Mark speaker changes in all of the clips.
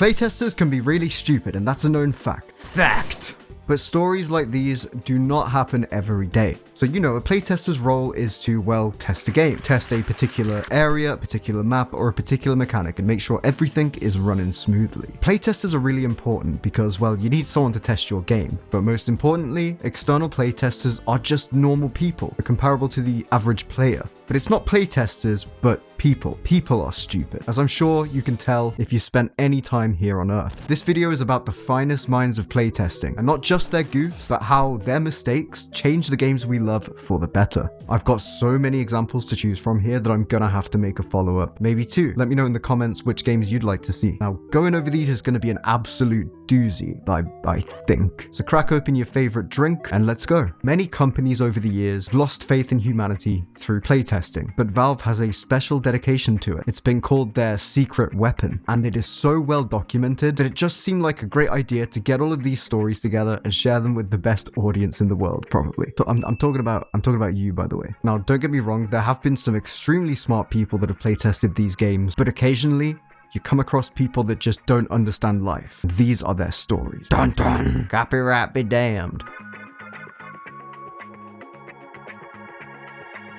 Speaker 1: Playtesters can be really stupid, and that's a known fact. Fact! But stories like these do not happen every day. So, a playtester's role is to, test a game. Test a particular area, a particular map, or a particular mechanic and make sure everything is running smoothly. Playtesters are really important because, you need someone to test your game. But most importantly, external playtesters are just normal people, comparable to the average player. But it's not playtesters, but people. People are stupid, as I'm sure you can tell if you spent any time here on Earth. This video is about the finest minds of playtesting, and not just their goofs, but how their mistakes change the games we love for the better. I've got so many examples to choose from here that I'm gonna have to make a follow-up, maybe two. Let me know in the comments which games you'd like to see. Now, going over these is gonna be an absolute doozy, I think. So crack open your favorite drink and let's go. Many companies over the years have lost faith in humanity through playtesting, but Valve has a special dedication to it. It's been called their secret weapon, and it is so well documented that it just seemed like a great idea to get all of these stories together and share them with the best audience in the world, probably. So I'm talking about you, by the way. Now, don't get me wrong, there have been some extremely smart people that have playtested these games, but occasionally you come across people that just don't understand life. These are their stories. Dun dun! Copyright be damned.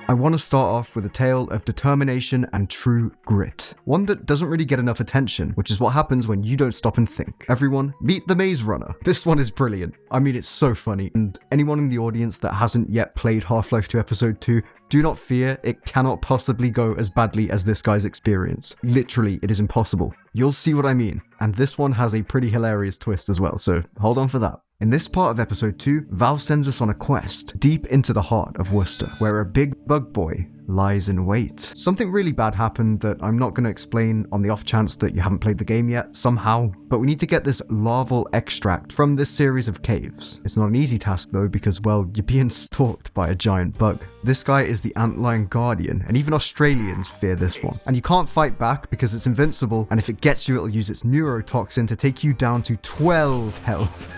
Speaker 1: I want to start off with a tale of determination and true grit. One that doesn't really get enough attention, which is what happens when you don't stop and think. Everyone, meet the Maze Runner. This one is brilliant. I mean, it's so funny. And anyone in the audience that hasn't yet played Half-Life 2 Episode 2, do not fear, it cannot possibly go as badly as this guy's experience. Literally, it is impossible. You'll see what I mean. And this one has a pretty hilarious twist as well, so hold on for that. In this part of episode 2, Valve sends us on a quest deep into the heart of Worcester, where a big bug boy lies in wait. Something really bad happened that I'm not going to explain on the off chance that you haven't played the game yet, somehow, but we need to get this larval extract from this series of caves. It's not an easy task though, because you're being stalked by a giant bug. This guy is the Antlion Guardian, and even Australians fear this one. And you can't fight back because it's invincible, and if it gets you, it'll use its neurotoxin to take you down to 12 health.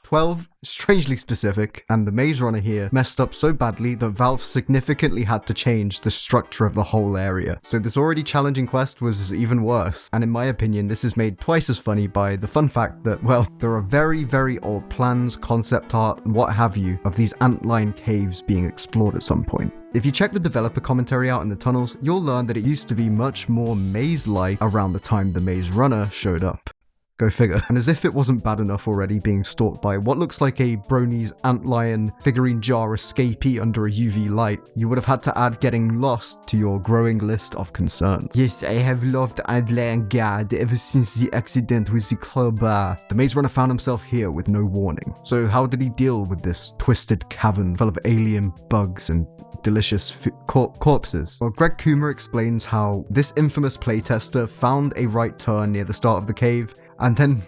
Speaker 1: 12, strangely specific, and the Maze Runner here messed up so badly that Valve significantly had to change the structure of the whole area. So this already challenging quest was even worse, and in my opinion this is made twice as funny by the fun fact that, there are very, very old plans, concept art, and what have you of these antlion caves being explored at some point. If you check the developer commentary out in the tunnels, you'll learn that it used to be much more maze-like around the time the Maze Runner showed up. Go figure. And as if it wasn't bad enough already being stalked by what looks like a Brony's Antlion figurine jar escapee under a UV light, you would have had to add getting lost to your growing list of concerns. Yes, I have loved Antlion Guard ever since the accident with the crowbar. The Maze Runner found himself here with no warning. So how did he deal with this twisted cavern full of alien bugs and delicious corpses? Well, Greg Coomer explains how this infamous playtester found a right turn near the start of the cave, and then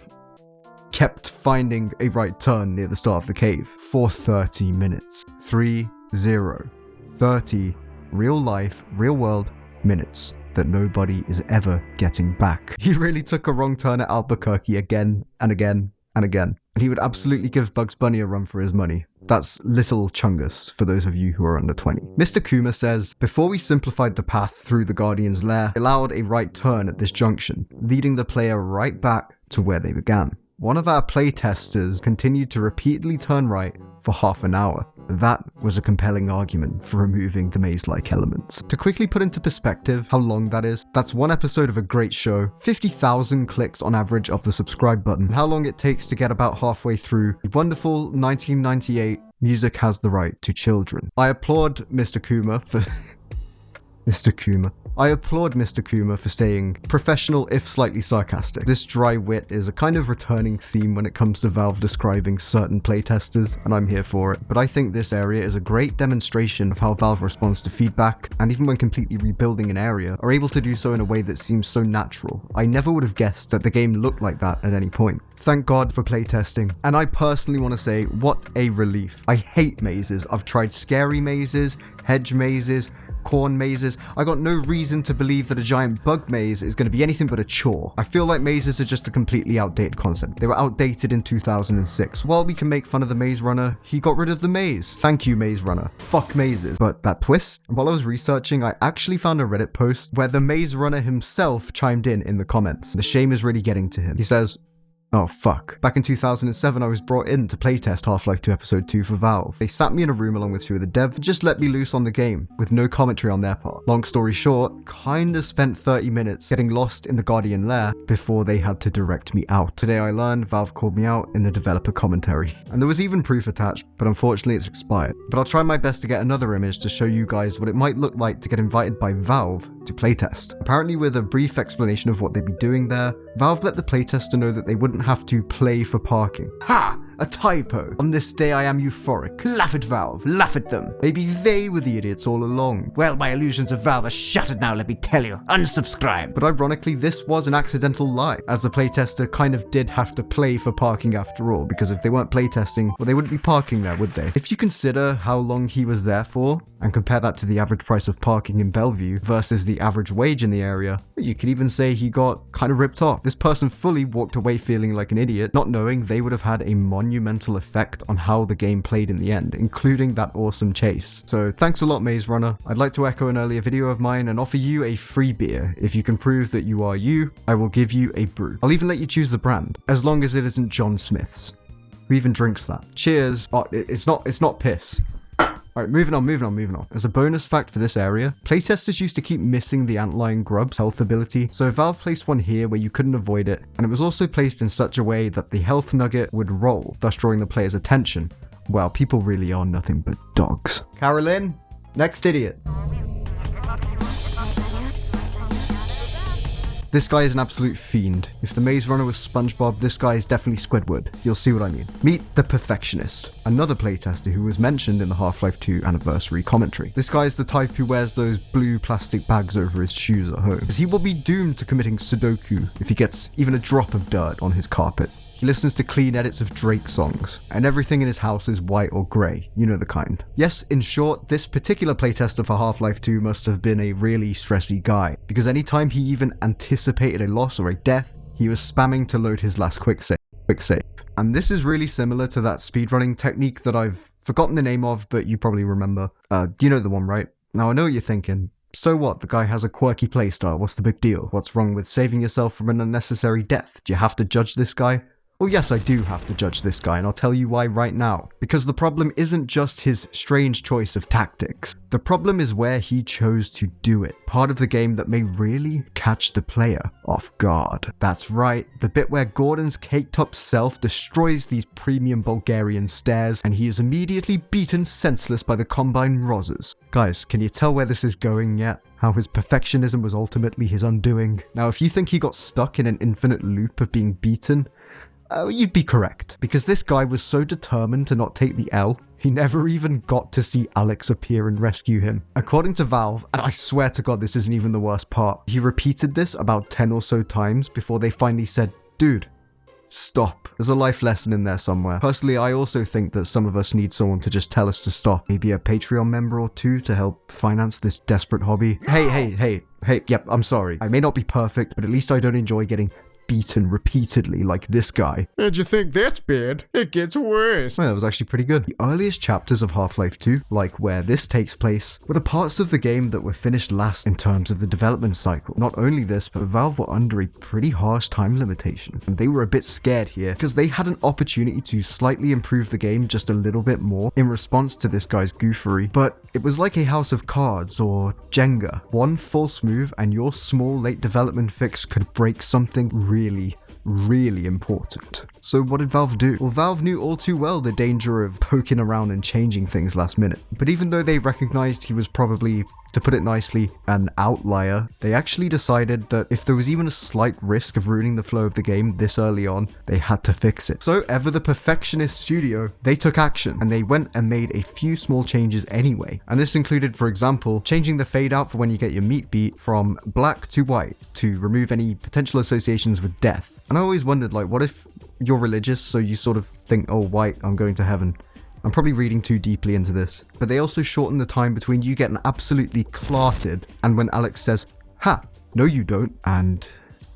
Speaker 1: kept finding a right turn near the start of the cave for 30 minutes. 30 real life, real world minutes that nobody is ever getting back. He really took a wrong turn at Albuquerque again and again and again. And he would absolutely give Bugs Bunny a run for his money. That's Little Chungus, for those of you who are under 20. Mr. Kuma says, before we simplified the path through the Guardian's lair, we allowed a right turn at this junction, leading the player right back to where they began. One of our playtesters continued to repeatedly turn right for half an hour. That was a compelling argument for removing the maze-like elements. To quickly put into perspective how long that is, that's one episode of a great show, 50,000 clicks on average of the subscribe button, how long it takes to get about halfway through the wonderful 1998 Music Has the Right to Children. I applaud Mr. Kuma for... I applaud Mr. Kuma for staying professional if slightly sarcastic. This dry wit is a kind of returning theme when it comes to Valve describing certain playtesters, and I'm here for it. But I think this area is a great demonstration of how Valve responds to feedback, and even when completely rebuilding an area, are able to do so in a way that seems so natural. I never would have guessed that the game looked like that at any point. Thank God for playtesting. And I personally want to say, what a relief. I hate mazes. I've tried scary mazes, hedge mazes, corn mazes, I got no reason to believe that a giant bug maze is going to be anything but a chore. I feel like mazes are just a completely outdated concept. They were outdated in 2006. While we can make fun of the Maze Runner, he got rid of the maze. Thank you, Maze Runner. Fuck mazes. But that twist? While I was researching, I actually found a Reddit post where the Maze Runner himself chimed in the comments. The shame is really getting to him. He says, "Oh fuck. Back in 2007, I was brought in to playtest Half-Life 2 Episode 2 for Valve. They sat me in a room along with two of the devs and just let me loose on the game, with no commentary on their part. Long story short, kinda spent 30 minutes getting lost in the Guardian lair before they had to direct me out. Today I learned Valve called me out in the developer commentary. And there was even proof attached, but unfortunately it's expired. But I'll try my best to get another image to show you guys what it might look like to get invited by Valve to playtest. Apparently with a brief explanation of what they'd be doing there, Valve let the playtester know that they wouldn't have to play for parking. Ha! A typo. On this day I am euphoric. Laugh at Valve. Laugh at them. Maybe they were the idiots all along. Well, my illusions of Valve are shattered now, let me tell you. Unsubscribe. But ironically, this was an accidental lie, as the playtester kind of did have to play for parking after all, because if they weren't playtesting, well, they wouldn't be parking there, would they? If you consider how long he was there for, and compare that to the average price of parking in Bellevue versus the average wage in the area, you could even say he got kind of ripped off. This person fully walked away feeling like an idiot, not knowing they would have had a monumental effect on how the game played in the end, including that awesome chase. So thanks a lot, Maze Runner. I'd like to echo an earlier video of mine and offer you a free beer. If you can prove that you are you, I will give you a brew. I'll even let you choose the brand, as long as it isn't John Smith's. Who even drinks that? Cheers. Oh, it's not piss. Alright, moving on. As a bonus fact for this area, playtesters used to keep missing the antlion grub's health ability, so Valve placed one here where you couldn't avoid it, and it was also placed in such a way that the health nugget would roll, thus drawing the player's attention. Well, people really are nothing but dogs. Carolyn, next idiot. This guy is an absolute fiend. If the Maze Runner was SpongeBob, this guy is definitely Squidward. You'll see what I mean. Meet the Perfectionist, another playtester who was mentioned in the Half-Life 2 anniversary commentary. This guy is the type who wears those blue plastic bags over his shoes at home, as he will be doomed to committing Sudoku if he gets even a drop of dirt on his carpet. He listens to clean edits of Drake songs, and everything in his house is white or grey, you know the kind. Yes, in short, this particular playtester for Half-Life 2 must have been a really stressy guy, because anytime he even anticipated a loss or a death, he was spamming to load his last quick save. And this is really similar to that speedrunning technique that I've forgotten the name of, but you probably remember. You know the one, right? Now I know what you're thinking. So what? The guy has a quirky playstyle. What's the big deal? What's wrong with saving yourself from an unnecessary death? Do you have to judge this guy? Well, yes, I do have to judge this guy, and I'll tell you why right now. Because the problem isn't just his strange choice of tactics. The problem is where he chose to do it. Part of the game that may really catch the player off guard. That's right, the bit where Gordon's caked-up self destroys these premium Bulgarian stairs, and he is immediately beaten senseless by the Combine Rozzers. Guys, can you tell where this is going yet? How his perfectionism was ultimately his undoing? Now, if you think he got stuck in an infinite loop of being beaten, you'd be correct, because this guy was so determined to not take the L, he never even got to see Alex appear and rescue him. According to Valve, and I swear to God this isn't even the worst part, he repeated this about 10 or so times before they finally said, "Dude, stop." There's a life lesson in there somewhere. Personally, I also think that some of us need someone to just tell us to stop. Maybe a Patreon member or two to help finance this desperate hobby. Hey, yep, I'm sorry. I may not be perfect, but at least I don't enjoy getting beaten repeatedly like this guy.
Speaker 2: And you think that's bad? It gets worse.
Speaker 1: Well, that was actually pretty good. The earliest chapters of Half-Life 2, like where this takes place, were the parts of the game that were finished last in terms of the development cycle. Not only this, but Valve were under a pretty harsh time limitation, and they were a bit scared here because they had an opportunity to slightly improve the game just a little bit more in response to this guy's goofery, but it was like a house of cards or Jenga. One false move and your small late development fix could break something really important. So what did Valve do? Well, Valve knew all too well the danger of poking around and changing things last minute. But even though they recognized he was probably, to put it nicely, an outlier, they actually decided that if there was even a slight risk of ruining the flow of the game this early on, they had to fix it. So ever the Perfectionist studio, they took action and they went and made a few small changes anyway. And this included, for example, changing the fade out for when you get your meat beat from black to white to remove any potential associations with death. And I always wondered, like, what if you're religious, so you sort of think, oh, white, I'm going to heaven. I'm probably reading too deeply into this, but they also shorten the time between you getting absolutely clarted and when Alex says, "Ha, no you don't," and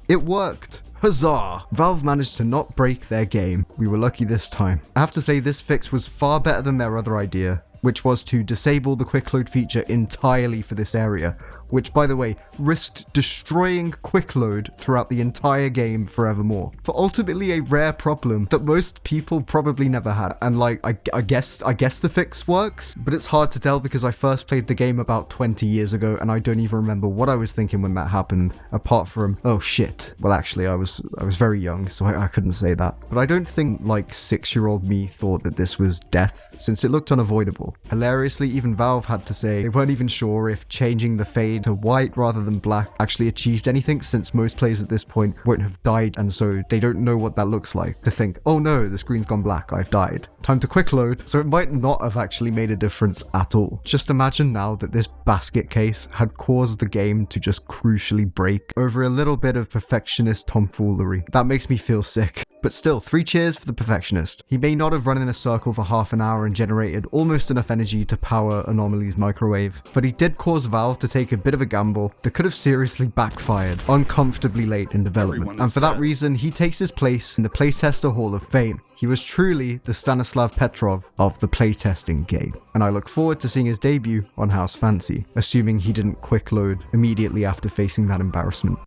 Speaker 1: it worked. Huzzah! Valve managed to not break their game. We were lucky this time. I have to say this fix was far better than their other idea, which was to disable the quick load feature entirely for this area, which, by the way, risked destroying quick load throughout the entire game forevermore, for ultimately a rare problem that most people probably never had. And like, I guess the fix works, but it's hard to tell because I first played the game about 20 years ago and I don't even remember what I was thinking when that happened, apart from, oh shit. Well, actually, I was very young, so I couldn't say that. But I don't think like 6-year-old me thought that this was death, since it looked unavoidable. Hilariously, even Valve had to say they weren't even sure if changing the fade to white rather than black actually achieved anything, since most players at this point won't have died, and so they don't know what that looks like. To think, oh no, the screen's gone black, I've died. Time to quick load, so it might not have actually made a difference at all. Just imagine now that this basket case had caused the game to just crucially break over a little bit of perfectionist tomfoolery. That makes me feel sick. But still, 3 cheers for the Perfectionist. He may not have run in a circle for half an hour and generated almost enough energy to power Anomaly's microwave, but he did cause Valve to take a bit of a gamble that could have seriously backfired uncomfortably late in development. And for that reason, he takes his place in the Playtester Hall of Fame. He was truly the Stanislav Petrov of the playtesting game, and I look forward to seeing his debut on House Fancy, assuming he didn't quick load immediately after facing that embarrassment.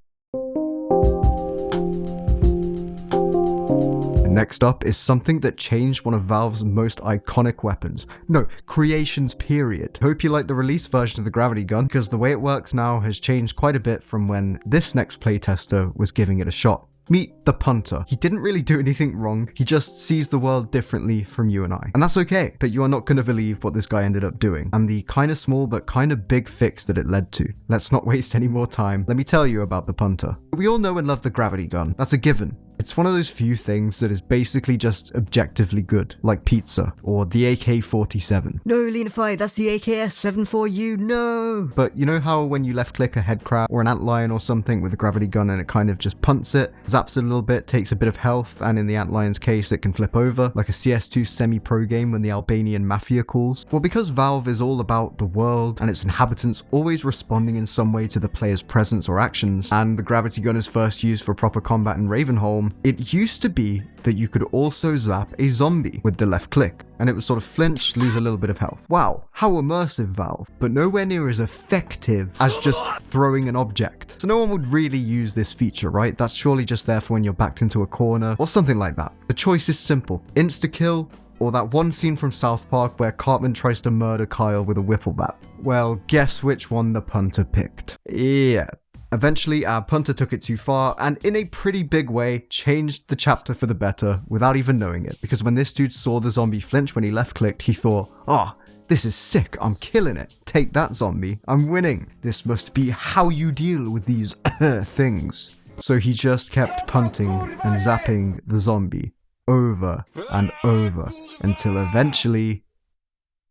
Speaker 1: Next up is something that changed one of Valve's most iconic weapons. No, creations period. Hope you like the release version of the gravity gun, because the way it works now has changed quite a bit from when this next playtester was giving it a shot. Meet the Punter. He didn't really do anything wrong, he just sees the world differently from you and I. And that's okay, but you are not going to believe what this guy ended up doing, and the kinda small but kinda big fix that it led to. Let's not waste any more time, let me tell you about the Punter. We all know and love the gravity gun, that's a given. It's one of those few things that is basically just objectively good, like pizza, or the AK-47.
Speaker 3: No, Leanify, that's the AKS-74U, no!
Speaker 1: But you know how when you left click a headcrab or an antlion or something with a gravity gun and it kind of just punts it, zaps it a little bit, takes a bit of health, and in the antlion's case it can flip over, like a CS2 semi-pro game when the Albanian mafia calls? Well, because Valve is all about the world and its inhabitants always responding in some way to the player's presence or actions, and the gravity gun is first used for proper combat in Ravenholm, it used to be that you could also zap a zombie with the left click, and it would sort of flinch, lose a little bit of health. Wow, how immersive, Valve, but nowhere near as effective as just throwing an object. So no one would really use this feature, right? That's surely just there for when you're backed into a corner, or something like that. The choice is simple, insta-kill, or that one scene from South Park where Cartman tries to murder Kyle with a whiffle bat. Well, guess which one the Punter picked. Yeah. Eventually, our Punter took it too far, and in a pretty big way, changed the chapter for the better without even knowing it. Because when this dude saw the zombie flinch when he left-clicked, he thought, oh, this is sick, I'm killing it. Take that, zombie, I'm winning. This must be how you deal with these things. So he just kept punting and zapping the zombie over and over until eventually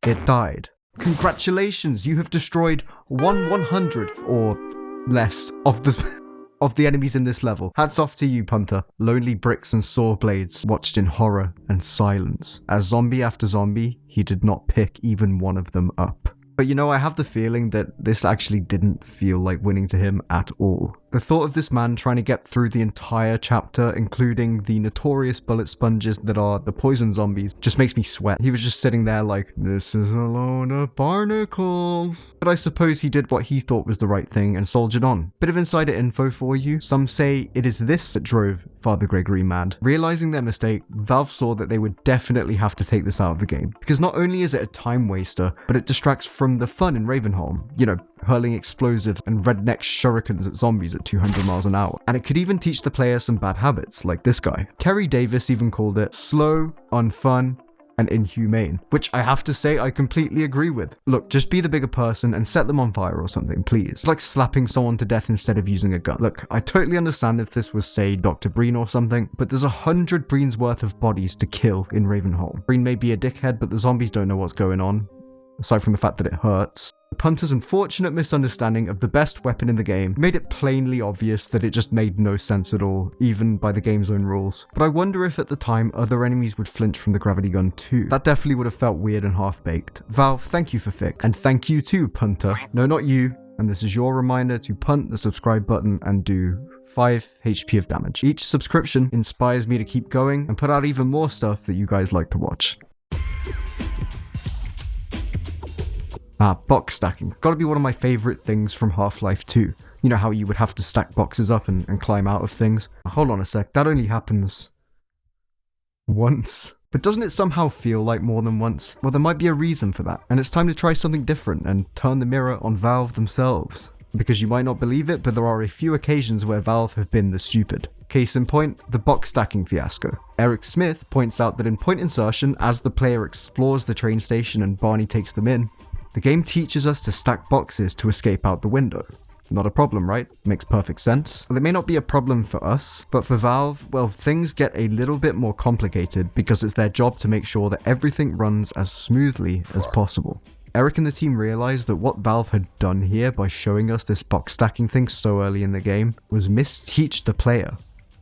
Speaker 1: it died. Congratulations, you have destroyed 1/100th or less of the enemies in this level. Hats off to you, Punter. Lonely bricks and saw blades watched in horror and silence. As zombie after zombie, he did not pick even one of them up. But you know, I have the feeling that this actually didn't feel like winning to him at all. The thought of this man trying to get through the entire chapter, including the notorious bullet sponges that are the poison zombies, just makes me sweat. He was just sitting there like, this is a load of barnacles. But I suppose he did what he thought was the right thing and soldiered on. Bit of insider info for you. Some say it is this that drove Father Gregory mad. Realizing their mistake, Valve saw that they would definitely have to take this out of the game. Because not only is it a time waster, but it distracts from the fun in Ravenholm. You know, hurling explosives and redneck shurikens at zombies at 200 miles an hour. And it could even teach the player some bad habits, like this guy. Kerry Davis even called it slow, unfun, and inhumane, which I have to say I completely agree with. Look, just be the bigger person and set them on fire or something, please. It's like slapping someone to death instead of using a gun. Look, I totally understand if this was, say, Dr. Breen or something, but there's 100 Breens worth of bodies to kill in Ravenholm. Breen may be a dickhead, but the zombies don't know what's going on, aside from the fact that it hurts. Punter's unfortunate misunderstanding of the best weapon in the game made it plainly obvious that it just made no sense at all, even by the game's own rules. But I wonder if at the time other enemies would flinch from the gravity gun too. That definitely would have felt weird and half-baked. Valve, thank you for fix. And thank you too, Punter. No, not you. And this is your reminder to punt the subscribe button and do 5 HP of damage. Each subscription inspires me to keep going and put out even more stuff that you guys like to watch. Box stacking. Gotta be one of my favorite things from Half-Life 2. You know how you would have to stack boxes up and climb out of things? Hold on a sec, that only happens once. But doesn't it somehow feel like more than once? Well, there might be a reason for that, and it's time to try something different and turn the mirror on Valve themselves. Because you might not believe it, but there are a few occasions where Valve have been the stupid. Case in point, the box stacking fiasco. Eric Smith points out that in point insertion, as the player explores the train station and Barney takes them in, the game teaches us to stack boxes to escape out the window. Not a problem, right? Makes perfect sense. Well, it may not be a problem for us, but for Valve, well, things get a little bit more complicated because it's their job to make sure that everything runs as smoothly as possible. Eric and the team realized that what Valve had done here by showing us this box stacking thing so early in the game was misteach the player.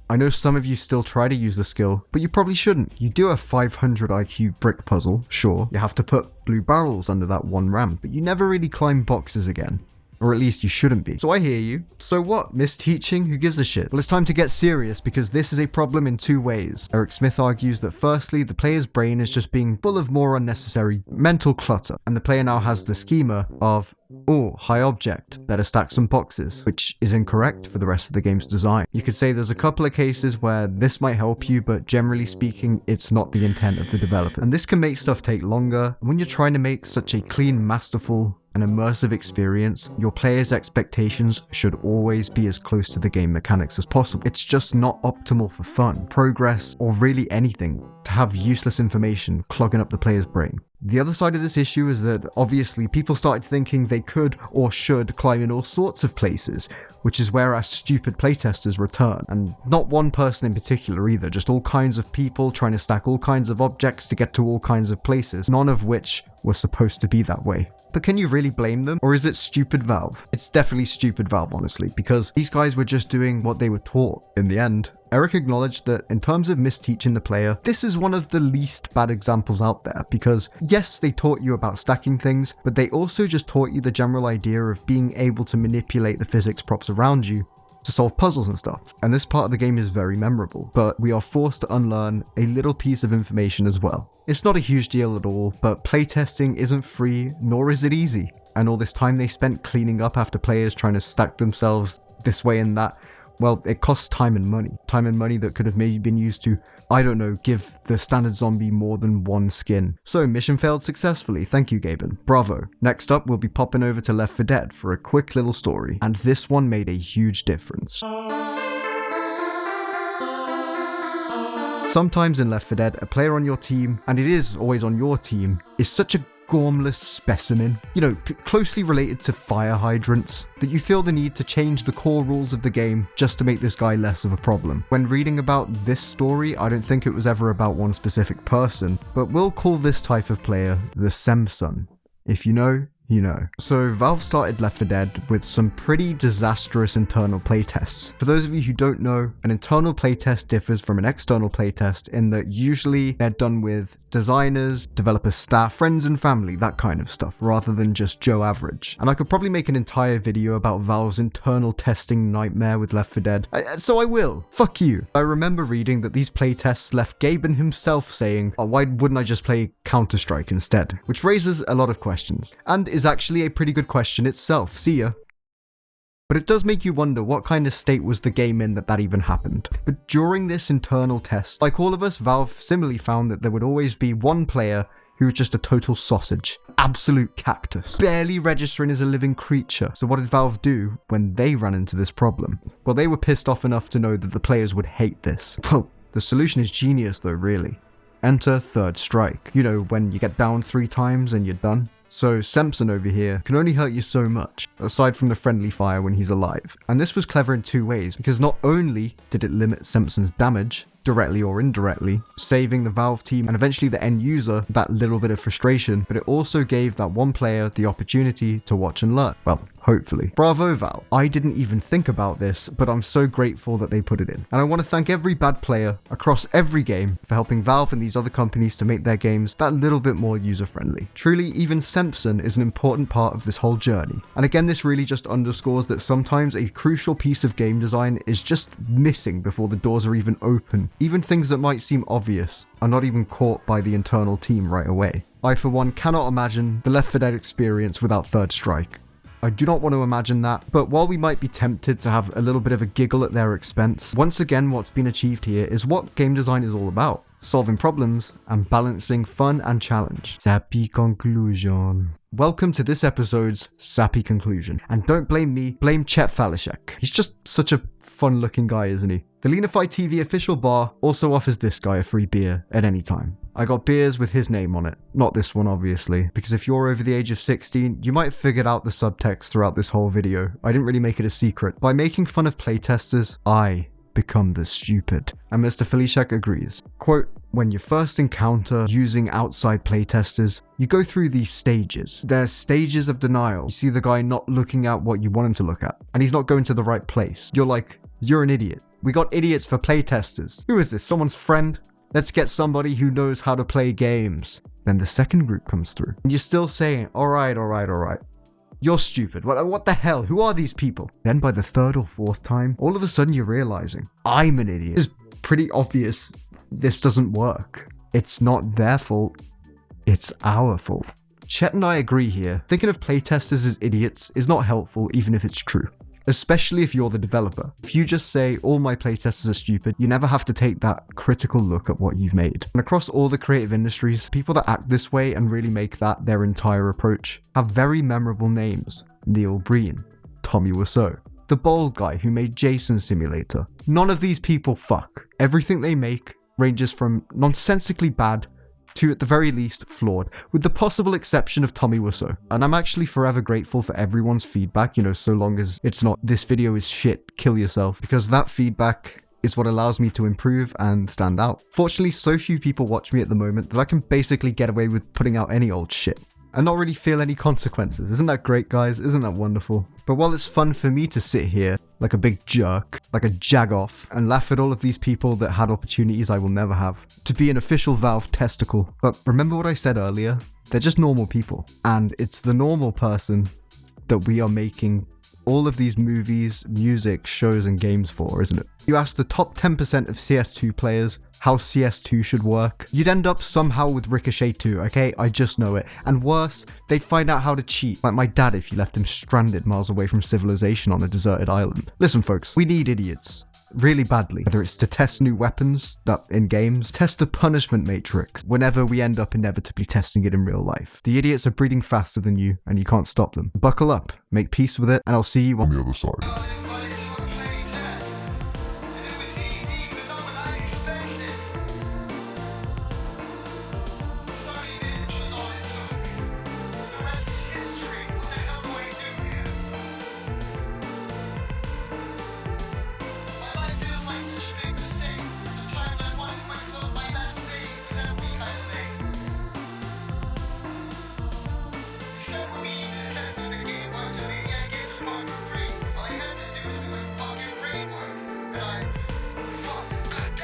Speaker 1: I know some of you still try to use the skill, but you probably shouldn't. You do a 500 IQ brick puzzle, sure. You have to put blue barrels under that one ramp, but you never really climb boxes again. Or at least you shouldn't be. So I hear you. So what? Misteaching? Who gives a shit? Well, it's time to get serious because this is a problem in two ways. Eric Smith argues that firstly, the player's brain is just being full of more unnecessary mental clutter, and the player now has the schema of, oh, high object, better stack some boxes, which is incorrect for the rest of the game's design. You could say there's a couple of cases where this might help you, but generally speaking, it's not the intent of the developer. And this can make stuff take longer. When you're trying to make such a clean, masterful, and immersive experience, your players' expectations should always be as close to the game mechanics as possible. It's just not optimal for fun, progress, or really anything to have useless information clogging up the player's brain. The other side of this issue is that obviously people started thinking they could or should climb in all sorts of places, which is where our stupid playtesters return. And not one person in particular either, just all kinds of people trying to stack all kinds of objects to get to all kinds of places, none of which were supposed to be that way. But can you really blame them? Or is it stupid Valve? It's definitely stupid Valve, honestly, because these guys were just doing what they were taught in the end. Eric acknowledged that in terms of misteaching the player, this is one of the least bad examples out there because yes, they taught you about stacking things, but they also just taught you the general idea of being able to manipulate the physics props around you to solve puzzles and stuff. And this part of the game is very memorable, but we are forced to unlearn a little piece of information as well. It's not a huge deal at all, but playtesting isn't free, nor is it easy. And all this time they spent cleaning up after players trying to stack themselves this way and that, well, it costs time and money. Time and money that could have maybe been used to, I don't know, give the standard zombie more than one skin. So, mission failed successfully. Thank you, Gaben. Bravo. Next up, we'll be popping over to Left 4 Dead for a quick little story. And this one made a huge difference. Sometimes in Left 4 Dead, a player on your team, and it is always on your team, is such a gormless specimen, you know, closely related to fire hydrants, that you feel the need to change the core rules of the game just to make this guy less of a problem. When reading about this story, I don't think it was ever about one specific person, but we'll call this type of player the Samson. If you know, you know. So Valve started Left 4 Dead with some pretty disastrous internal playtests. For those of you who don't know, an internal playtest differs from an external playtest in that usually they're done with designers, developer staff, friends and family, that kind of stuff, rather than just Joe Average. And I could probably make an entire video about Valve's internal testing nightmare with Left 4 Dead, so I will. Fuck you. I remember reading that these playtests left Gaben himself saying, oh, why wouldn't I just play Counter-Strike instead? Which raises a lot of questions, and is actually a pretty good question itself. See ya. But it does make you wonder what kind of state was the game in that even happened. But during this internal test, like all of us, Valve similarly found that there would always be one player who was just a total sausage. Absolute cactus. Barely registering as a living creature. So what did Valve do when they ran into this problem? Well, they were pissed off enough to know that the players would hate this. Well, the solution is genius though, really. Enter Third Strike. You know, when you get down 3 times and you're done. So Samson over here can only hurt you so much, aside from the friendly fire when he's alive. And this was clever in 2 ways, because not only did it limit Samson's damage, directly or indirectly, saving the Valve team and eventually the end user that little bit of frustration, but it also gave that one player the opportunity to watch and learn. Well, hopefully. Bravo, Valve. I didn't even think about this, but I'm so grateful that they put it in. And I want to thank every bad player across every game for helping Valve and these other companies to make their games that little bit more user-friendly. Truly, even Samson is an important part of this whole journey. And again, this really just underscores that sometimes a crucial piece of game design is just missing before the doors are even open. Even things that might seem obvious are not even caught by the internal team right away. I, for one, cannot imagine the Left 4 Dead experience without Third Strike. I do not want to imagine that, but while we might be tempted to have a little bit of a giggle at their expense, once again what's been achieved here is what game design is all about. Solving problems and balancing fun and challenge. Sappy conclusion. Welcome to this episode's sappy conclusion. And don't blame me, blame Chet Falishek. He's just such a fun looking guy, isn't he? The Leanify TV official bar also offers this guy a free beer at any time. I got beers with his name on it. Not this one, obviously, because if you're over the age of 16, you might have figured out the subtext throughout this whole video. I didn't really make it a secret. By making fun of playtesters, I become the stupid. And Mr. Falishek agrees. Quote, when you first encounter using outside playtesters, you go through these stages. There's stages of denial. You see the guy not looking at what you want him to look at, and he's not going to the right place. You're like, you're an idiot. We got idiots for playtesters. Who is this? Someone's friend? Let's get somebody who knows how to play games. Then the second group comes through, and you're still saying, all right. You're stupid. What the hell? Who are these people? Then by the third or fourth time, all of a sudden you're realizing, I'm an idiot. It's pretty obvious this doesn't work. It's not their fault. It's our fault. Chet and I agree here. Thinking of playtesters as idiots is not helpful even if it's true. Especially if you're the developer. If you just say, all my playtesters are stupid, you never have to take that critical look at what you've made. And across all the creative industries, people that act this way and really make that their entire approach have very memorable names. Neil Breen, Tommy Wiseau, the bald guy who made Jason Simulator. None of these people fuck. Everything they make ranges from nonsensically bad to, at the very least, flawed, with the possible exception of Tommy Wiseau. And I'm actually forever grateful for everyone's feedback, so long as it's not, this video is shit, kill yourself, because that feedback is what allows me to improve and stand out. Fortunately, so few people watch me at the moment that I can basically get away with putting out any old shit and not really feel any consequences. Isn't that great, guys? Isn't that wonderful? But while it's fun for me to sit here like a big jerk, like a jagoff, and laugh at all of these people that had opportunities I will never have, to be an official Valve testicle. But remember what I said earlier? They're just normal people. And it's the normal person that we are making all of these movies, music, shows, and games for, isn't it? You ask the top 10% of CS2 players how CS2 should work, you'd end up somehow with Ricochet 2, okay? I just know it. And worse, they'd find out how to cheat, like my dad if you left him stranded miles away from civilization on a deserted island. Listen folks, we need idiots. Really badly. Whether it's to test new weapons in games, test the punishment matrix whenever we end up inevitably testing it in real life. The idiots are breeding faster than you, and you can't stop them. Buckle up, make peace with it, and I'll see you on the other side.